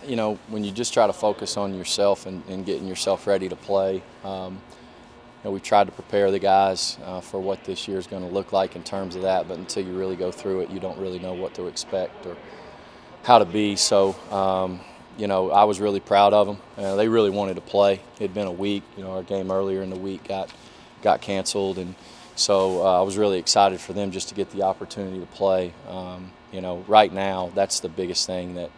You know, when you just try to focus on yourself and getting yourself ready to play, you know, we tried to prepare the guys for what this year is going to look like in terms of that, but until you really go through it, you don't really know what to expect or how to be. So, you know, I was really proud of them. They really wanted to play. It had been a week. You know, our game earlier in the week got canceled, and so I was really excited for them just to get the opportunity to play. You know, right now, that's the biggest thing that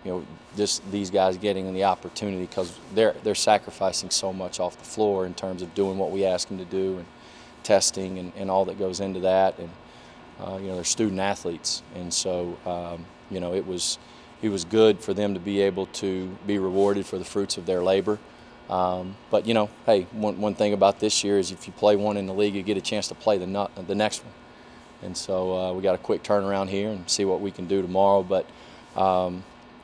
you know, these guys getting the opportunity, because they're sacrificing so much off the floor in terms of doing what we ask them to do and testing and all that goes into that, and you know, they're student athletes, and so you know, it was good for them to be able to be rewarded for the fruits of their labor. But you know, hey, one thing about this year is if you play one in the league, you get a chance to play the next one, and so we got a quick turnaround here and see what we can do tomorrow. But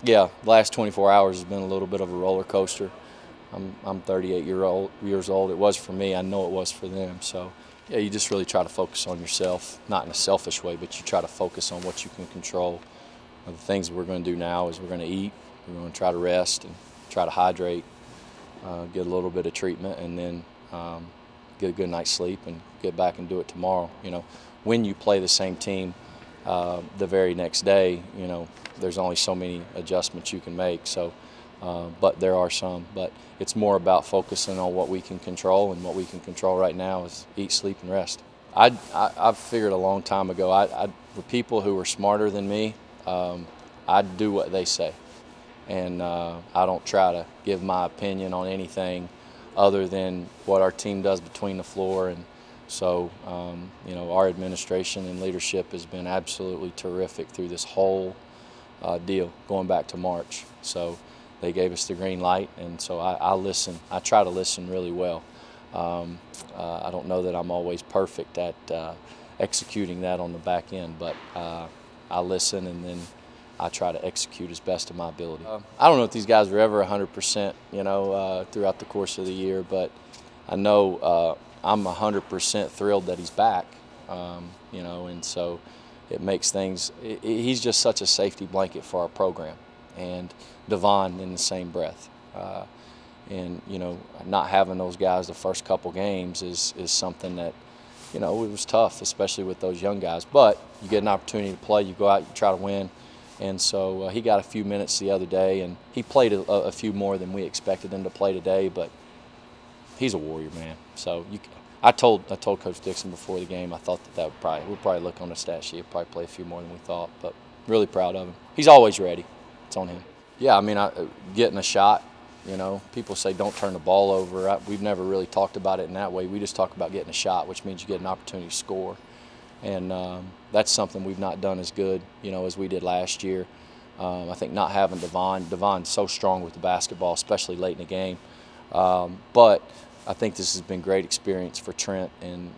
yeah, the last 24 hours has been a little bit of a roller coaster. I'm 38 years old. It was for me. I know it was for them. So yeah, you just really try to focus on yourself, not in a selfish way, but you try to focus on what you can control. The things we're going to do now is we're going to eat, we're going to try to rest and try to hydrate, get a little bit of treatment, and then get a good night's sleep and get back and do it tomorrow. You know, when you play the same team the very next day, you know, there's only so many adjustments you can make. So, but there are some. But it's more about focusing on what we can control, and what we can control right now is eat, sleep, and rest. I've figured a long time ago, the people who are smarter than me, I do what they say, and I don't try to give my opinion on anything other than what our team does between the floor. And so, you know, our administration and leadership has been absolutely terrific through this whole deal, going back to March. So they gave us the green light, and so I listen. I try to listen really well. I don't know that I'm always perfect at executing that on the back end, but I listen, and then I try to execute as best of my ability. I don't know if these guys are ever 100%, you know, throughout the course of the year, but I know I'm 100% thrilled that he's back, you know, and so it makes things, he's just such a safety blanket for our program, and Devon in the same breath. And, you know, not having those guys the first couple games is something that, you know, it was tough, especially with those young guys. But you get an opportunity to play, you go out, you try to win. And so he got a few minutes the other day, and he played a few more than we expected him to play today. But he's a warrior, man. So I told Coach Dixon before the game, I thought that we'll probably look on the stat sheet, probably play a few more than we thought. But really proud of him. He's always ready. It's on him. Yeah, I mean, getting a shot. You know, people say don't turn the ball over. We've never really talked about it in that way. We just talk about getting a shot, which means you get an opportunity to score. And that's something we've not done as good, you know, as we did last year. I think not having Devon's so strong with the basketball, especially late in the game. But I think this has been great experience for Trent, and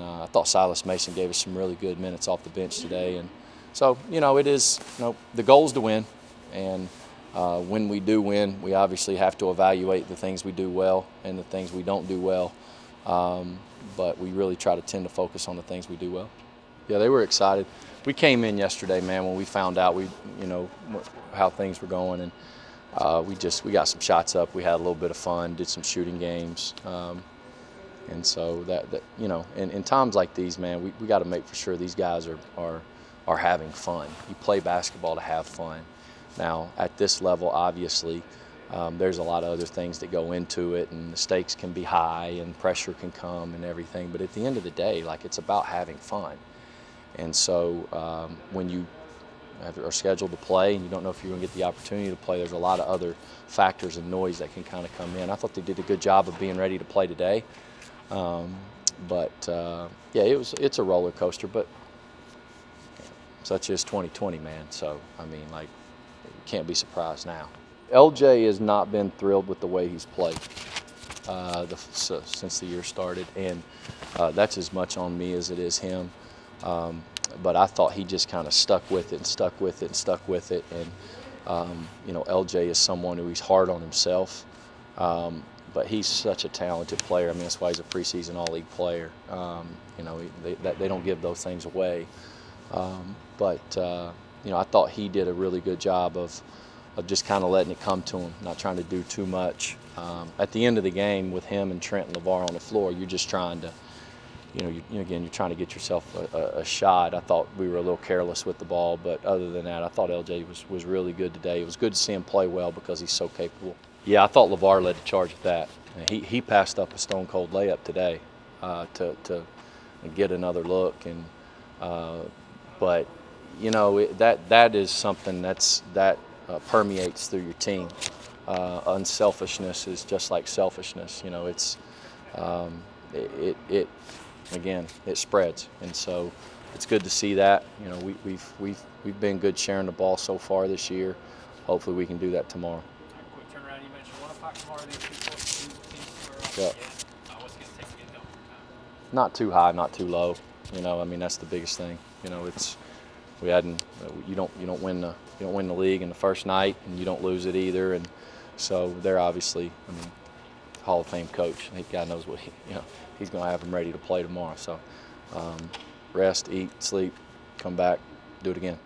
I thought Silas Mason gave us some really good minutes off the bench today. And so, you know, it is, you know, the goal is to win, and when we do win, we obviously have to evaluate the things we do well and the things we don't do well. But we really try to tend to focus on the things we do well. Yeah, they were excited. We came in yesterday, man, when we found out you know, how things were going, and we got some shots up. We had a little bit of fun, did some shooting games, and so that you know, in times like these, man, we got to make for sure these guys are having fun. You play basketball to have fun. Now, at this level, obviously, there's a lot of other things that go into it, and the stakes can be high, and pressure can come, and everything. But at the end of the day, like, it's about having fun. And so when you are scheduled to play and you don't know if you're going to get the opportunity to play, there's a lot of other factors and noise that can kind of come in. I thought they did a good job of being ready to play today. But yeah, it's a roller coaster, but such is 2020, man. So, I mean, like, you can't be surprised now. LJ has not been thrilled with the way he's played since the year started, and that's as much on me as it is him. But I thought he just kind of stuck with it and stuck with it and stuck with it. And, you know, LJ is someone who he's hard on himself, but he's such a talented player. I mean, that's why he's a preseason All-League player. You know, they don't give those things away. But I thought he did a really good job of just kind of letting it come to him, not trying to do too much. At the end of the game, with him and Trent and LeVar on the floor, you're just trying to, again, you're trying to get yourself a shot. I thought we were a little careless with the ball, but other than that, I thought LJ was really good today. It was good to see him play well because he's so capable. Yeah, I thought LeVar led the charge with that. He passed up a stone cold layup today to get another look, but that is something that permeates through your team. Unselfishness is just like selfishness. Again, it spreads, and so it's good to see that. We've been good sharing the ball so far this year. Hopefully, we can do that tomorrow. Quick turnaround. You mentioned 1 o'clock tomorrow. These two teams square off Yeah. again. What's it going to take to get done? Not too high, not too low. That's the biggest thing. You don't win the league in the first night, and you don't lose it either. And so they're obviously, Hall of Fame coach. I think God knows what he's going to have them ready to play tomorrow. So rest, eat, sleep, come back, do it again.